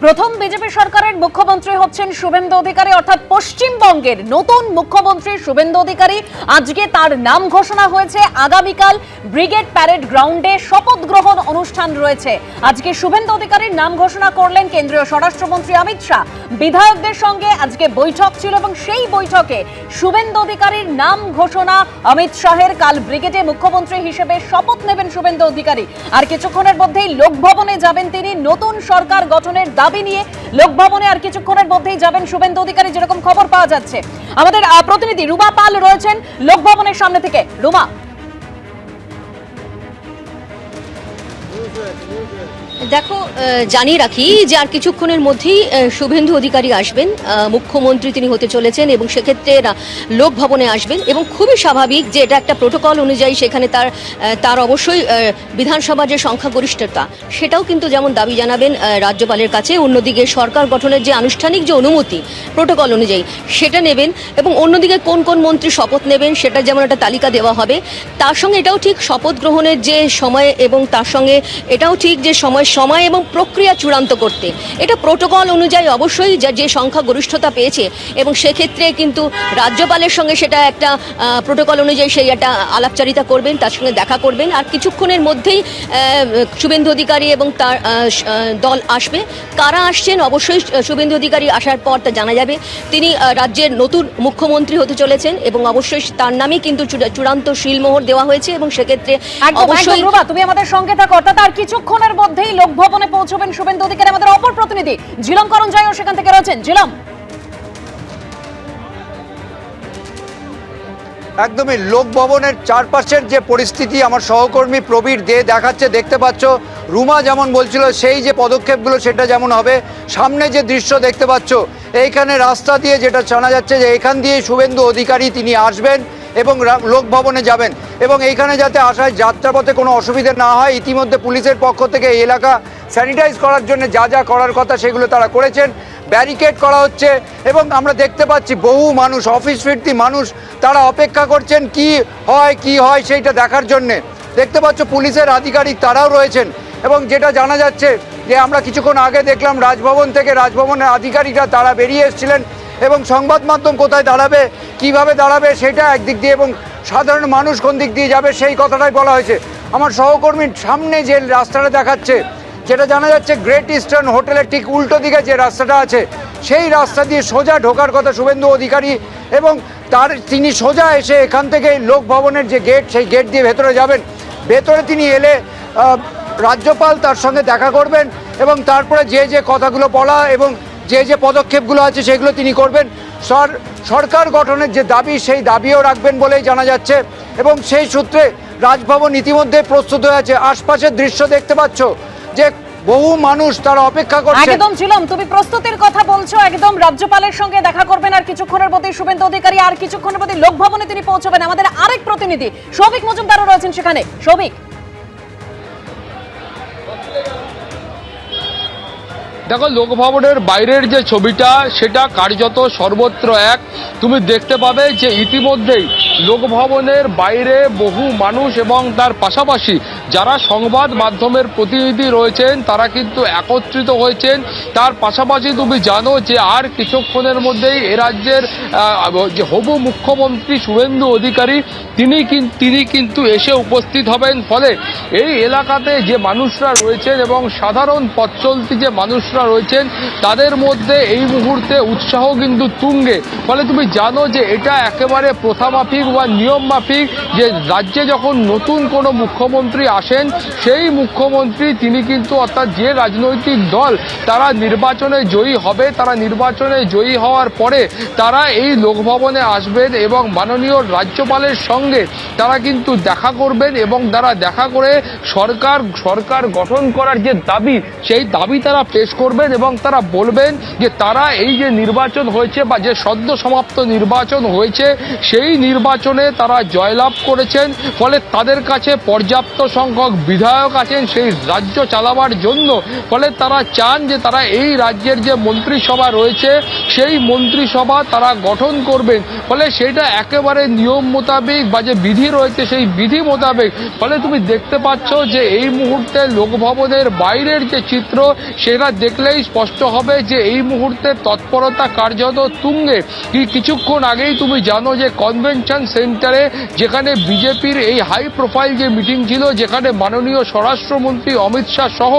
প্রথম বিজেপি সরকারের মুখ্যমন্ত্রী হচ্ছেন শুভেন্দু অধিকারী, অর্থাৎ পশ্চিমবঙ্গের নতুন মুখ্যমন্ত্রী শুভেন্দু অধিকারী। আজকে তার নাম ঘোষণা হয়েছে। আগামীকাল ব্রিগেড প্যারেড গ্রাউন্ডে শপথ গ্রহণ অনুষ্ঠান রয়েছে। আজকে শুভেন্দু অধিকারীর নাম ঘোষণা করলেন কেন্দ্রীয় স্বরাষ্ট্রমন্ত্রী অমিত শাহ। বিধায়কদের সঙ্গে আজকে বৈঠক ছিল এবং সেই বৈঠকে শুভেন্দু অধিকারীর নাম ঘোষণা অমিত শাহের। কাল ব্রিগেডে মুখ্যমন্ত্রী হিসেবে শপথ নেবেন শুভেন্দু অধিকারী। আর কিছুক্ষণের মধ্যেই লোকভবনে যাবেন তিনি নতুন সরকার গঠনের দাবি নিয়ে। লোকভবনে আর কিছুক্ষণের মধ্যেই যাবেন শুভেন্দু অধিকারী, যেরকম খবর পাওয়া যাচ্ছে। আমাদের প্রতিনিধি রুমা পাল রয়েছেন লোকভবনের সামনে থেকে। রুমা, দেখো, জানিয়ে রাখি যে আর কিছুক্ষণের মধ্যেই শুভেন্দু অধিকারী আসবেন। মুখ্যমন্ত্রী তিনি হতে চলেছেন এবং সেক্ষেত্রে লোকভবনে আসবেন এবং খুবই স্বাভাবিক যে এটা একটা প্রোটোকল অনুযায়ী সেখানে তার অবশ্যই বিধানসভার যে সংখ্যাগরিষ্ঠতা সেটাও কিন্তু যেমন দাবি জানাবেন রাজ্যপালের কাছে, অন্যদিকে সরকার গঠনের যে আনুষ্ঠানিক যে অনুমতি প্রোটোকল অনুযায়ী সেটা নেবেন এবং অন্যদিকে কোন কোন মন্ত্রী শপথ নেবেন সেটা যেমন একটা তালিকা দেওয়া হবে। তার সঙ্গে এটাও ঠিক শপথ গ্রহণের যে সময় এবং তার সঙ্গে এটাও ঠিক যে সময় এবং প্রক্রিয়া চূড়ান্ত করতে এটা প্রোটোকল অনুযায়ী অবশ্যই যে সংখ্যাগরিষ্ঠতা পেয়েছে এবং সেক্ষেত্রে কিন্তু রাজ্যপালের সঙ্গে সেটা একটা প্রোটোকল অনুযায়ী সেই একটা আলাপচারিতা করবেন, তার সঙ্গে দেখা করবেন। আর কিছুক্ষণের মধ্যেই শুভেন্দু অধিকারী এবং তার দল আসবে। কারা আসছেন অবশ্যই শুভেন্দু অধিকারী আসার পর তা জানা যাবে। তিনি রাজ্যের নতুন মুখ্যমন্ত্রী হতে চলেছেন এবং অবশ্যই তার নামে কিন্তু চূড়ান্ত শিলমোহর দেওয়া হয়েছে এবং সেক্ষেত্রে অবশ্যই তুমি আমাদের সঙ্গে থাকো। অর্থাৎ আর কিছুক্ষণের মধ্যেই লোকভবনে পৌঁছবেন শুভেন্দু অধিকারী। আমাদের অপর প্রতিনিধি ঝিলম করঞ্জাইও সেখান থেকে রয়েছেন। ঝিলম, একদমই লোকভবনের চারপাশের যে পরিস্থিতি আমার সহকর্মী প্রবীর দে দেখাচ্ছে, দেখতে পাচ্ছ। রুমা যেমন বলছিল সেই যে পদক্ষেপগুলো সেটা যেমন হবে। সামনে যে দৃশ্য দেখতে পাচ্ছ, এইখানে রাস্তা দিয়ে যেটা জানা যাচ্ছে যে এখান দিয়ে শুভেন্দু অধিকারী তিনি আসবেন এবং লোকভবনে যাবেন এবং এইখানে যাতে আসায় যাত্রাপথে কোনো অসুবিধা না হয়, ইতিমধ্যে পুলিশের পক্ষ থেকে এই এলাকা স্যানিটাইজ করার জন্য যা যা করার কথা সেগুলো তারা করেছেন। ব্যারিকেড করা হচ্ছে এবং আমরা দেখতে পাচ্ছি বহু মানুষ, অফিস ফিরতি মানুষ, তারা অপেক্ষা করছেন কি হয় সেইটা দেখার জন্যে। দেখতে পাচ্ছ পুলিশের আধিকারিক তারাও রয়েছেন এবং যেটা জানা যাচ্ছে যে আমরা কিছুক্ষণ আগে দেখলাম রাজভবন থেকে, রাজভবনের আধিকারিকরা তারা বেরিয়ে এসেছিলেন এবং সংবাদ মাধ্যম কোথায় দাঁড়াবে, কিভাবে দাঁড়াবে সেটা একদিক দিয়ে এবং সাধারণ মানুষ কোন দিক দিয়ে যাবে সেই কথাটাই বলা হয়েছে। আমার সহকর্মীর সামনে যে রাস্তাটা দেখাচ্ছে, যেটা জানা যাচ্ছে গ্রেট ইস্টার্ন হোটেলের ঠিক উল্টো দিকে যে রাস্তাটা আছে সেই রাস্তা দিয়ে সোজা ঢোকার কথা শুভেন্দু অধিকারী এবং তিনি সোজা এসে এখান থেকে লোকভবনের যে গেট সেই গেট দিয়ে ভেতরে যাবেন। ভেতরে তিনি এলে রাজ্যপাল তার সঙ্গে দেখা করবেন এবং তারপরে যে কথাগুলো বলা এবং যে পদক্ষেপগুলো আছে সেগুলো তিনি করবেন। সরকার গঠনের যে দাবি সেই দাবিও রাখবেন বলেই জানা যাচ্ছে এবং সেই সূত্রে রাজভবন ইতিমধ্যে প্রস্তুত হয়ে আছে। আশপাশের দৃশ্য দেখতে পাচ্ছ যে বহু মানুষ তারা অপেক্ষা করছে। একদম ছিলাম, তুমি প্রস্তুতির কথা বলছো, একদম রাজ্যপালের সঙ্গে দেখা করবেন আর কিছুক্ষণের মধ্যেই শুভেন্দু অধিকারী আর কিছুক্ষণের মধ্যে লোকভবনে তিনি পৌঁছবেন। আমাদের আরেক প্রতিনিধি সৌভিক মজুমদারও রয়েছেন সেখানে। সৌভিক, দেখো, লোকভবনের বাইরের যে ছবিটা সেটা কার্যত সর্বত্র এক। তুমি দেখতে পাবে যে ইতিমধ্যেই লোকভবনের বাইরে বহু মানুষ এবং তার পাশাপাশি যারা সংবাদ মাধ্যমের প্রতিনিধি রয়েছেন তারা কিন্তু একত্রিত হয়েছেন। তার পাশাপাশি তুমি জানো যে আর কিছুক্ষণের মধ্যেই এ রাজ্যের যে হবু মুখ্যমন্ত্রী শুভেন্দু অধিকারী তিনি কিন্তু এসে উপস্থিত হবেন। ফলে এই এলাকাতে যে মানুষরা রয়েছেন এবং সাধারণ পথ চলতি যে মানুষরা রয়েছেন তাদের মধ্যে এই মুহূর্তে উৎসাহ কিন্তু তুঙ্গে। ফলে তুমি জানো যে এটা একেবারে প্রথামাফিক বা নিয়ম মাফিক যে রাজ্যে যখন নতুন কোনো মুখ্যমন্ত্রী আসেন সেই মুখ্যমন্ত্রী তিনি কিন্তু অর্থাৎ যে রাজনৈতিক দল তারা নির্বাচনে জয়ী হবে, তারা নির্বাচনে জয়ী হওয়ার পরে তারা এই লোকভবনে আসবেন এবং মাননীয় রাজ্যপালের সঙ্গে তারা কিন্তু দেখা করবেন এবং তারা দেখা করে সরকার গঠন করার যে দাবি সেই দাবি তারা পেশ করবেন এবং তারা বলবেন যে তারা এই যে নির্বাচন হয়েছে বা যে সদ্য সমাপ্ত নির্বাচন হয়েছে সেই নির্বাচনে তারা জয়লাভ করেছেন। ফলে তাদের কাছে পর্যাপ্ত সংখ্যক বিধায়ক আছেন সেই রাজ্য চালাবার জন্য। ফলে তারা চান যে তারা এই রাজ্যের যে মন্ত্রিসভা রয়েছে সেই মন্ত্রিসভা তারা গঠন করবেন। ফলে সেটা একেবারে নিয়ম মোতাবেক বা যে বিধি রয়েছে সেই বিধি মোতাবেক। ফলে তুমি দেখতে পাচ্ছ যে এই মুহূর্তে লোকভবনের বাইরের যে চিত্র সেটা দেখলে দেখলেই স্পষ্ট হবে যে এই মুহূর্তে তৎপরতা কার্যত তুঙ্গে। কিছুক্ষণ আগেই তুমি জানো যে কনভেনশন সেন্টারে যেখানে বিজেপির এই হাই প্রোফাইল যে মিটিং ছিল, যেখানে মাননীয় স্বরাষ্ট্রমন্ত্রী অমিত শাহ সহ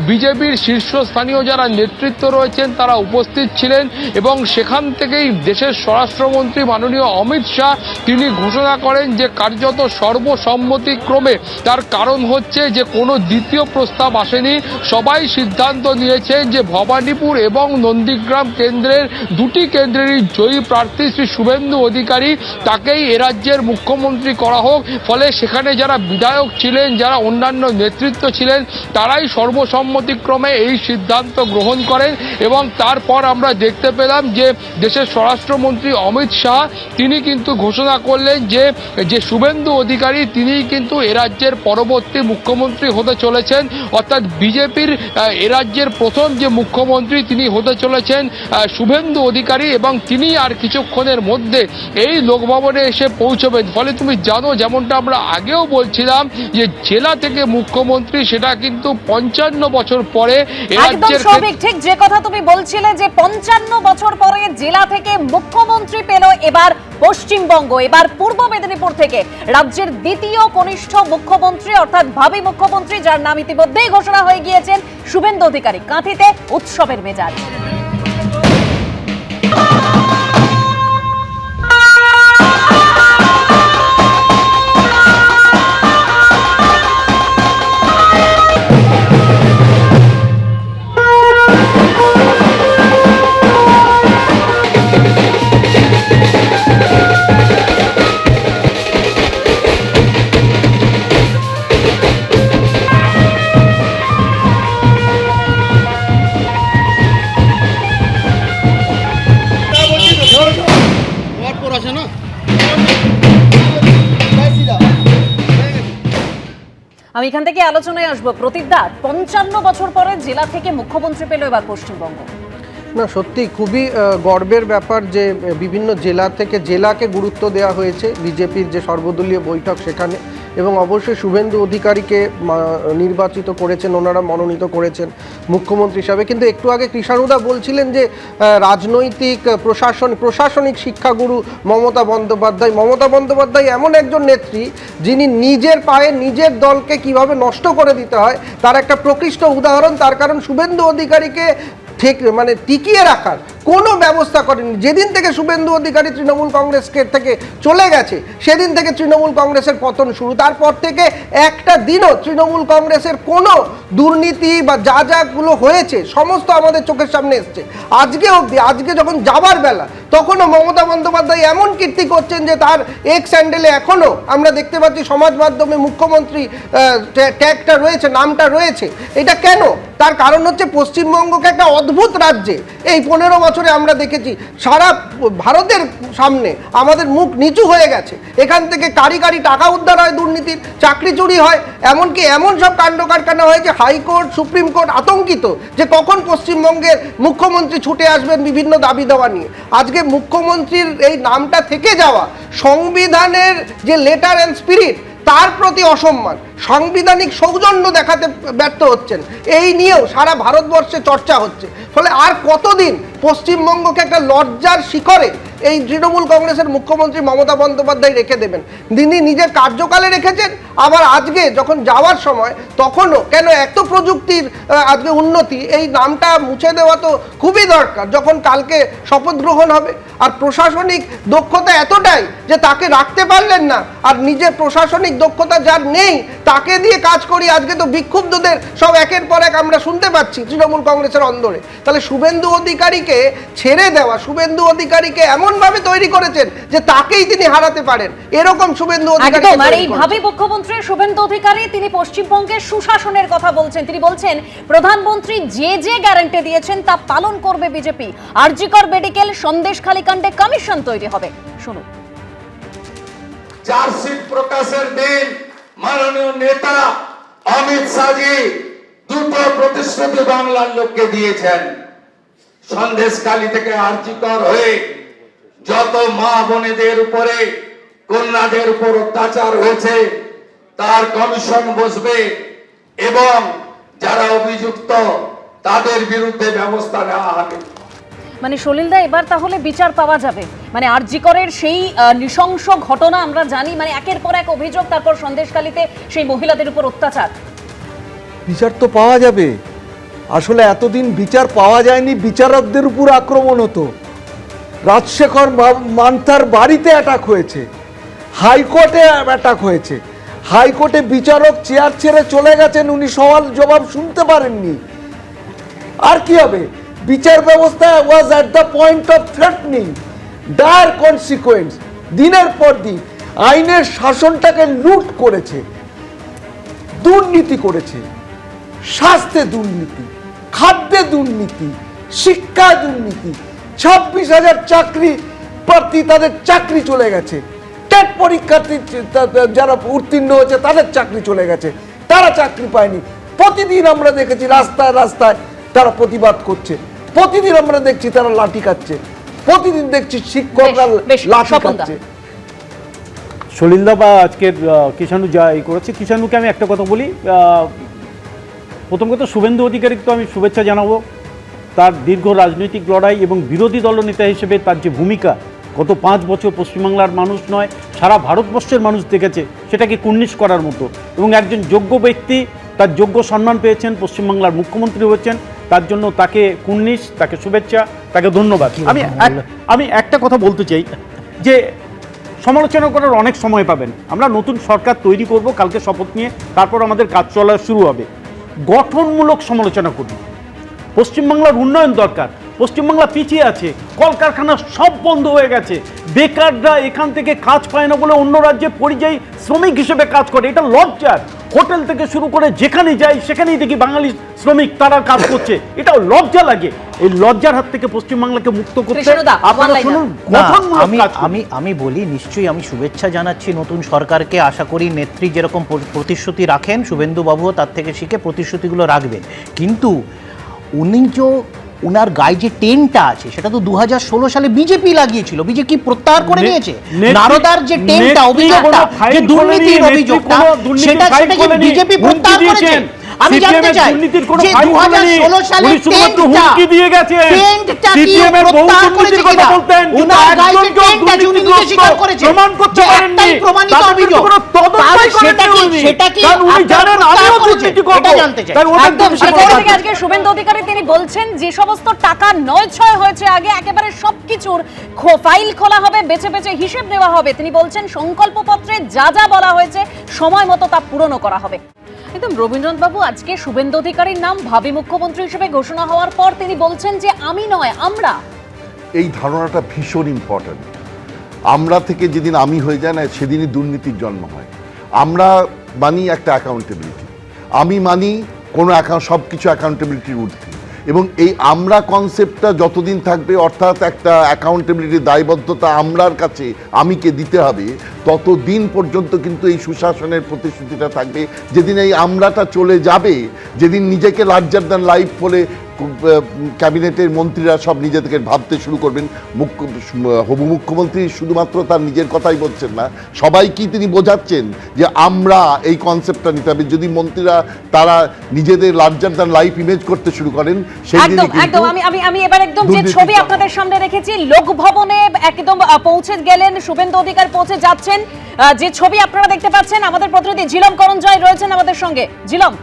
বিজেপির শীর্ষস্থানীয় যারা নেতৃত্ব রয়েছেন তারা উপস্থিত ছিলেন, এবং সেখান থেকেই দেশের স্বরাষ্ট্রমন্ত্রী মাননীয় অমিত শাহ তিনি ঘোষণা করেন যে কার্যত সর্বসম্মতিক্রমে, তার কারণ হচ্ছে যে কোনো দ্বিতীয় প্রস্তাব আসেনি, সবাই সিদ্ধান্ত নিয়েছেন যে ভবানীপুর এবং নন্দীগ্রাম কেন্দ্রের দুটি কেন্দ্রেরই জয়ী প্রার্থী শ্রী শুভেন্দু অধিকারী তাকেই এ রাজ্যের মুখ্যমন্ত্রী করা হোক। ফলে সেখানে যারা বিধায়ক ছিলেন, যারা অন্যান্য নেতৃত্ব ছিলেন, তারাই সর্বসম্মতিক্রমে এই সিদ্ধান্ত গ্রহণ করেন। এবং তারপর আমরা দেখতে পেলাম যে দেশের স্বরাষ্ট্রমন্ত্রী অমিত শাহ তিনি কিন্তু ঘোষণা করলেন যে শুভেন্দু অধিকারী তিনি কিন্তু এ রাজ্যের পরবর্তী মুখ্যমন্ত্রী হতে চলেছেন, অর্থাৎ বিজেপির এ রাজ্যের প্রথম যে মুখ্যমন্ত্রী তিনি হতে চলেছেন শুভেন্দু অধিকারী, এবং তিনি আর কিছুক্ষণের মধ্যে এই লোকভবনে এসে পৌঁছবেন। ফলে তুমি জানো, যেমনটা আমরা আগেও বলছিলাম যে জেলা থেকে মুখ্যমন্ত্রী সেটা কিন্তু 55 বছর পরে এ রাজ্যের ঠিক যে কথা তুমি বলছিলে যে 55 বছর পরে জেলা থেকে মুখ্যমন্ত্রী পেল এবার পশ্চিমবঙ্গ, এবার পূর্ব মেদিনীপুর থেকে রাজ্যের দ্বিতীয় কনিষ্ঠ মুখ্যমন্ত্রী অর্থাৎ ভাবী মুখ্যমন্ত্রী, যার নাম ইতিমধ্যেই ঘোষণা হয়ে গিয়েছেন শুভেন্দু অধিকারী। কাঁথিতে উৎসবের মেজাজ। আমি এখান থেকে আলোচনায় আসবো। প্রদীপদা, 55 বছর পরে জেলা থেকে মুখ্যমন্ত্রী পেল এবার পশ্চিমবঙ্গ। না, সত্যি খুবই গর্বের ব্যাপার যে বিভিন্ন জেলা থেকে জেলাকে গুরুত্ব দেওয়া হয়েছে বিজেপির যে সর্বদলীয় বৈঠক সেখানে, এবং অবশ্যই শুভেন্দু অধিকারীকে নির্বাচিত করেছেন, ওনারা মনোনীত করেছেন মুখ্যমন্ত্রী হিসাবে। কিন্তু একটু আগে কৃষাণুদা বলছিলেন যে রাজনৈতিক প্রশাসনিক শিক্ষাগুরু মমতা বন্দ্যোপাধ্যায় এমন একজন নেত্রী যিনি নিজের পায়ে নিজের দলকে কিভাবে নষ্ট করে দিতে হয় তার একটা প্রকৃষ্ট উদাহরণ। তার কারণ শুভেন্দু অধিকারীকে ঠিক টিকিয়ে রাখার কোনো ব্যবস্থা করেনি। যেদিন থেকে শুভেন্দু অধিকারী তৃণমূল কংগ্রেসকে থেকে চলে গেছে সেদিন থেকে তৃণমূল কংগ্রেসের পতন শুরু। তারপর থেকে একটা দিনও তৃণমূল কংগ্রেসের কোনো দুর্নীতি বা যাগুলো হয়েছে সমস্ত আমাদের চোখের সামনে এসছে। আজকে যখন যাবার বেলা তখনও মমতা বন্দ্যোপাধ্যায় এমন কীর্তি করছেন যে তার এক্স হ্যান্ডেলে এখনও আমরা দেখতে পাচ্ছি সমাজ মাধ্যমে মুখ্যমন্ত্রী ট্যাগটা রয়েছে, নামটা রয়েছে। এটা কেন? তার কারণ হচ্ছে পশ্চিমবঙ্গকে একটা অদ্ভুত রাজ্যে এই 15 বছরে আমরা দেখেছি সারা ভারতের সামনে আমাদের মুখ নিচু হয়ে গেছে। এখান থেকে কারি টাকা উদ্ধার হয়, দুর্নীতির চাকরি চুরি হয়, এমনকি এমন সব কাণ্ড কারখানা হয় যে হাইকোর্ট সুপ্রিম কোর্ট আতঙ্কিত যে কখন পশ্চিমবঙ্গের মুখ্যমন্ত্রী ছুটে আসবেন বিভিন্ন দাবি দেওয়া নিয়ে। আজকে মুখ্যমন্ত্রীর এই নামটা থেকে যাওয়া সংবিধানের যে লেটার অ্যান্ড স্পিরিট তার প্রতি অসম্মান, সাংবিধানিক সৌজন্য দেখাতে ব্যর্থ হচ্ছেন, এই নিয়েও সারা ভারতবর্ষে চর্চা হচ্ছে। ফলে আর কতদিন পশ্চিমবঙ্গকে একটা লজ্জার শিখরে এই তৃণমূল কংগ্রেসের মুখ্যমন্ত্রী মমতা বন্দ্যোপাধ্যায় রেখে দেবেন? তিনি নিজের কার্যকালে রেখেছেন, আবার আজকে যখন যাওয়ার সময় তখনও কেন এত প্রযুক্তির আজকে উন্নতি, এই নামটা মুছে দেওয়া তো খুবই দরকার যখন কালকে শপথ গ্রহণ হবে। আর প্রশাসনিক দক্ষতা এতটাই যে তাকে রাখতে পারলেন না, আর নিজের প্রশাসনিক দক্ষতা যার নেই তাকে দিয়ে কাজ করি। আজকে তো বিক্ষুব্ধদের সব একের পর এক আমরা শুনতে পাচ্ছি তৃণমূল কংগ্রেসের অন্দরে। তাহলে শুভেন্দু অধিকারীকে ছেড়ে দেওয়া, শুভেন্দু অধিকারীকে এমনভাবে তৈরি করেছেন যে তাকেই তিনি হারাতে পারেন, এরকম শুভেন্দু অধিকারী। এই ভাবী মুখ্যমন্ত্রী শুভেন্দু অধিকারী তিনি পশ্চিমবঙ্গের সুশাসনের কথা বলছেন। তিনি বলছেন প্রধানমন্ত্রী যে গ্যারান্টি দিয়েছেন তা পালন করবে বিজেপি। আরজিকর মেডিকেল সন্দেশখালী কাণ্ডে কমিশন তৈরি হবে। শুনুন। চার্জশিট প্রকাশের দিন মাননীয় নেতা অমিত শাহজি দুটো প্রতিশ্রুতি বাংলার লোককে দিয়েছেন। সন্দেশখালী থেকে আরজিকর হয়ে যত মা বোনেদের উপরে, কন্যাদের উপর অত্যাচার হয়েছে তার কমিশন বসবে, এবং যারা অভিযুক্ত তাদের বিরুদ্ধে ব্যবস্থা নেওয়া হবে। মানে সলিলদা, এবার তাহলে বিচার পাওয়া যাবে? মানে আরজি করের সেই নৃশংস ঘটনা আমরা জানি, মানে একের পর এক অভিযোগ, তারপর সন্দেশখালীতে সেই মহিলাদের উপর অত্যাচার। বিচার তো পাওয়া যাবে। আসলে এতদিন বিচার পাওয়া যায়নি, বিচারকদের উপর আক্রমণ হতো। রাজশেখর মান্থার বাড়িতে অ্যাটাক হয়েছে, হাইকোর্টে অ্যাটাক হয়েছে, হাইকোর্টে বিচারক চেয়ার ছেড়ে চলে গেছেন, উনি সওয়াল জবাব শুনতে পারেননি। আর কি হবে? বিচার ব্যবস্থা was at the point of threatening, dire consequence. দিনের পর দিন আইনের শাসনটাকে লুট করেছে, দুর্নীতি করেছে, স্বাস্থ্যে দুর্নীতি, খাদ্যে দুর্নীতি, শিক্ষায় দুর্নীতি। 26,000 চাকরি প্রার্থী, তাদের চাকরি চলে গেছে। টেট পরীক্ষার্থী যারা উত্তীর্ণ হয়েছে তাদের চাকরি চলে গেছে, তারা চাকরি পায়নি। প্রতিদিন আমরা দেখেছি রাস্তায় রাস্তায় তারা প্রতিবাদ করছে, প্রতিদিন আমরা দেখছি তারা লাঠি খাচ্ছে, প্রতিদিন দেখছি শিক্ষকরা লাঠি খাচ্ছে। সলিলদা বা আজকের কিষাণু যা এই করেছে, কিষাণুকে আমি একটা কথা বলি। প্রথম কথা, শুভেন্দু অধিকারীকে তো আমি শুভেচ্ছা জানাবো। তার দীর্ঘ রাজনৈতিক লড়াই এবং বিরোধী দলনেতা হিসেবে তার যে ভূমিকা, গত 5 বছর পশ্চিমবাংলার মানুষ নয় সারা ভারতবর্ষের মানুষ দেখেছে, সেটাকে কুর্নিশ করার মতো। এবং একজন যোগ্য ব্যক্তি, তার যোগ্য সম্মান পেয়েছেন, পশ্চিমবাংলার মুখ্যমন্ত্রী হয়েছেন, তার জন্য তাকে কুর্নিশ, তাকে শুভেচ্ছা, তাকে ধন্যবাদ। আমি একটা কথা বলতে চাই যে সমালোচনা করার অনেক সময় পাবেন। আমরা নতুন সরকার তৈরি করব কালকে শপথ নিয়ে, তারপর আমাদের কাজ চলা শুরু হবে। গঠনমূলক সমালোচনা করুন। পশ্চিমবাংলার উন্নয়ন দরকার, পশ্চিমবাংলা পিছিয়ে আছে, কলকারখানা সব বন্ধ হয়ে গেছে, বেকাররা এখান থেকে কাজ পায় না বলে অন্য রাজ্যে পরিযায়ী শ্রমিক হিসেবে কাজ করে, এটা লজ্জার। হোটেল থেকে শুরু করে যেখানেই যাই সেখানেই দেখি বাঙালি শ্রমিক তারা কাজ করছে, এটাও লজ্জা লাগে। এই লজ্জার হাত থেকে পশ্চিমবাংলাকে মুক্ত করতে আপনারা শুনুন, আমি বলি, নিশ্চয়ই আমি শুভেচ্ছা জানাচ্ছি নতুন সরকারকে। আশা করি নেত্রী যেরকম প্রতিশ্রুতি রাখেন, শুভেন্দু বাবুও তার থেকে শিখে প্রতিশ্রুতিগুলো রাখবেন। কিন্তু উনি যে উনার গায়ে যে টেনটা আছে সেটা তো 2016 সালে বিজেপি লাগিয়েছিল, বিজেপি প্রত্যাহার করে নিয়েছে। নারদার যে টেনটা, অভিযোগটা, যে দুর্নীতির অভিযোগটা, সেটা বিজেপি প্রত্যাহার করেছে। আমি জানতে চাই যে 2016 সালে টেন্টটা কি প্রত্যাহার করেছে কিনা? উনার গায়ে যে টেন্টটা উনি নিজে স্বীকার করেছে যে একটাই প্রমাণিত অভিযোগ, তাহলে সেটা কি উনি জানেন? আমিও দুর্নীতি করব, এটা জানতে চাই। একদম আজকে শুভেন্দু অধিকারী তিনি বলছেন যে সমস্ত টাকা নয়-ছয় হয়েছে আগে, একেবারে সবকিছুর ফাইল খোলা হবে, বেছে বেছে হিসেব নেওয়া হবে। তিনি বলছেন সংকল্পপত্রে যা যা বলা হয়েছে সময় মতো তা পূরণ করা হবে। একদম রবীন্দ্রনাথ বাবু, আজকে শুভেন্দু অধিকারীর নাম ভাবী মুখ্যমন্ত্রী হিসেবে ঘোষণা হওয়ার পর তিনি বলছেন যে আমি নয় আমরা। এই ধারণাটা ভীষণ ইম্পর্ট্যান্ট। আমরা থেকে যেদিন আমি হয়ে যায় না, সেদিনই দুর্নীতির জন্ম হয়। আমরা মানি একটা অ্যাকাউন্টেবিলিটি, আমি মানি কোনো সব কিছু অ্যাকাউন্টেবিলিটির ঊর্ধ্বে। এবং এই আমরা কনসেপ্টটা যতদিন থাকবে, অর্থাৎ একটা অ্যাকাউন্টেবিলিটির দায়বদ্ধতা আমরার কাছে আমিকে দিতে হবে, ততদিন পর্যন্ত কিন্তু এই সুশাসনের প্রতিশ্রুতিটা থাকবে। যেদিন এই আমরাটা চলে যাবে, যেদিন নিজেকে লার্জার দ্যান লাইফ বলে ক্যাবিনেটের মন্ত্রীরা সব নিজেদেরকে ভাবতে শুরু করবেন, হবু মুখ্যমন্ত্রী শুধুমাত্র তার নিজের কথাই বলছেন না, সবাইকেই তিনি বোঝাচ্ছেন যে আমরা এই কনসেপ্টটা নিতে হবে। যদি মন্ত্রীরা তারা নিজেদের লার্জার দ্যান লাইফ ইমেজ করতে শুরু করেন, সেই দিনই একদম আমি এবার একদম যে ছবি আপনাদের সামনে রেখেছি, লোকভবনে একদম পৌঁছে গেলেন শুভেন্দু অধিকারী, পৌঁছে যাচ্ছেন। যে ছবি আপনারা দেখতে পাচ্ছেন, আমাদের প্রতিনিধি ঝিলম করঞ্জয় রয়েছেন আমাদের সঙ্গে। ঝিলম,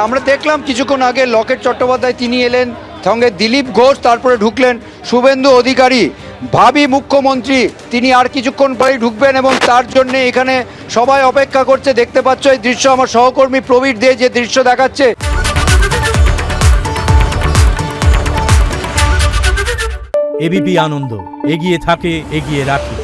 আমরা দেখলাম কিছুক্ষণ আগে লকেট চট্টোপাধ্যায় তিনি এলেন, সঙ্গে দিলীপ ঘোষ, তারপরে ঢুকলেন শুভেন্দু অধিকারী, ভাবী মুখ্যমন্ত্রী। তিনি আর কিছুক্ষণ পরেই ঢুকবেন এবং তার জন্য এখানে সবাই অপেক্ষা করছে। দেখতে পাচ্ছ এই দৃশ্য, আমার সহকর্মী প্রবীর দে যে দৃশ্য দেখাচ্ছে। এবিপি আনন্দ, এগিয়ে থাকে, এগিয়ে রাখে।